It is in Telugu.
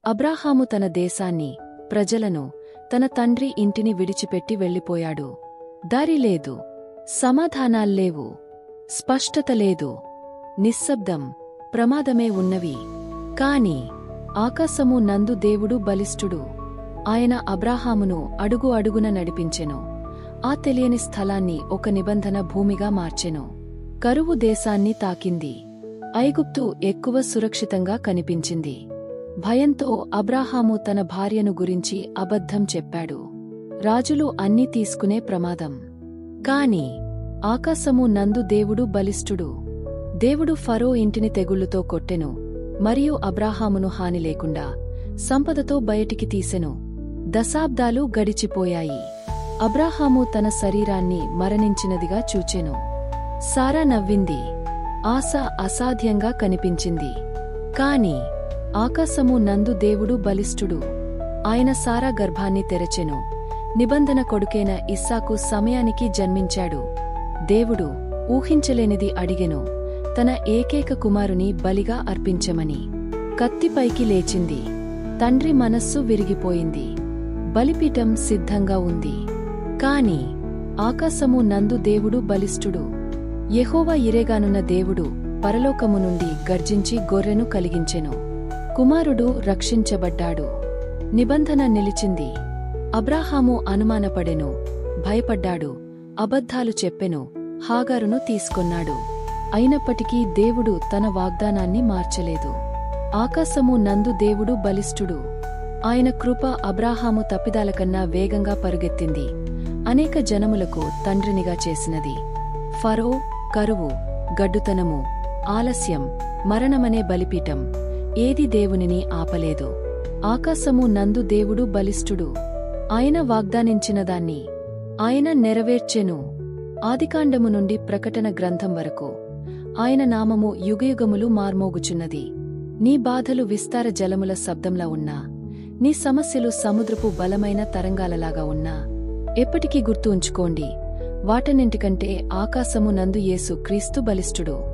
అబ్రాహాము తన దేశాన్ని, ప్రజలను, తన తండ్రి ఇంటిని విడిచిపెట్టి వెళ్ళిపోయాడు. దారి లేదు, సమాధానాల్లేవు, స్పష్టత లేదు, నిశ్శబ్దం, ప్రమాదమే ఉన్నవి. కాని ఆకాశము నందు దేవుడు బలిష్ఠుడు. ఆయన అబ్రాహామును అడుగు అడుగున నడిపించెను. ఆ తెలియని స్థలాన్ని ఒక నిబంధన భూమిగా మార్చెను. కరువు దేశాన్ని తాకింది. ఐగుప్తు ఎక్కువ సురక్షితంగా కనిపించింది. భయంతో అబ్రాహాము తన భార్యను గురించి అబద్ధం చెప్పాడు. రాజులు అన్నీ తీసుకునే ప్రమాదం. కాని ఆకాశము నందు దేవుడు బలిష్ఠుడు. దేవుడు ఫరో ఇంటిని తెగుళ్లుతో కొట్టెను, మరియు అబ్రాహామును హాని లేకుండా సంపదతో బయటికి తీసెను. దశాబ్దాలు గడిచిపోయాయి. అబ్రాహాము తన శరీరాన్ని మరణించినదిగా చూచెను. సారా నవ్వింది. ఆశ అసాధ్యంగా కనిపించింది. కాని ఆకాశము నందు దేవుడు బలిష్ఠుడు. ఆయన సారా గర్భాన్ని తెరచెను. నిబంధన కొడుకైన ఇస్సాకు సమయానికి జన్మించాడు. దేవుడు ఊహించలేనిది అడిగెను, తన ఏకైక కుమారుని బలిగా అర్పించమని. కత్తిపైకి లేచింది. తండ్రి మనస్సు విరిగిపోయింది. బలిపీఠం సిద్ధంగా ఉంది. కాని ఆకాశము నందు దేవుడు బలిష్ఠుడు. యెహోవా ఇరేగానున్న దేవుడు పరలోకము నుండి గర్జించి గొర్రెను కలిగించెను. కుమారుడు రక్షించబడ్డాడు. నిబంధన నిలిచింది. అబ్రాహాము అనుమానపడెను, భయపడ్డాడు, అబద్ధాలు చెప్పెను, హాగారును తీసుకొన్నాడు. అయినప్పటికీ దేవుడు తన వాగ్దానాన్ని మార్చలేదు. ఆకాశము నందు దేవుడు బలిష్ఠుడు. ఆయన కృప అబ్రాహాము తప్పిదాలకన్నా వేగంగా పరుగెత్తింది. అనేక జనములకు తండ్రినిగా చేసినది. ఫరో, కరువు, గడ్డుతనము, ఆలస్యం, మరణమనే బలిపీఠం ఏది దేవునిని ఆపలేదు. ఆకాశము నందు దేవుడు బలిష్ఠుడు. ఆయన వాగ్దానించినదాన్ని ఆయన నెరవేర్చెను. ఆదికాండము నుండి ప్రకటన గ్రంథం వరకు ఆయన నామము యుగయుగములు మార్మోగుచున్నది. నీ బాధలు విస్తార జలముల శబ్దంలా ఉన్నా, నీ సమస్యలు సముద్రపు బలమైన తరంగాలలాగా ఉన్నా, ఎప్పటికీ గుర్తు ఉంచుకోండి, వాటన్నింటికంటే ఆకాశము నందు యేసు క్రీస్తు బలిష్ఠుడు.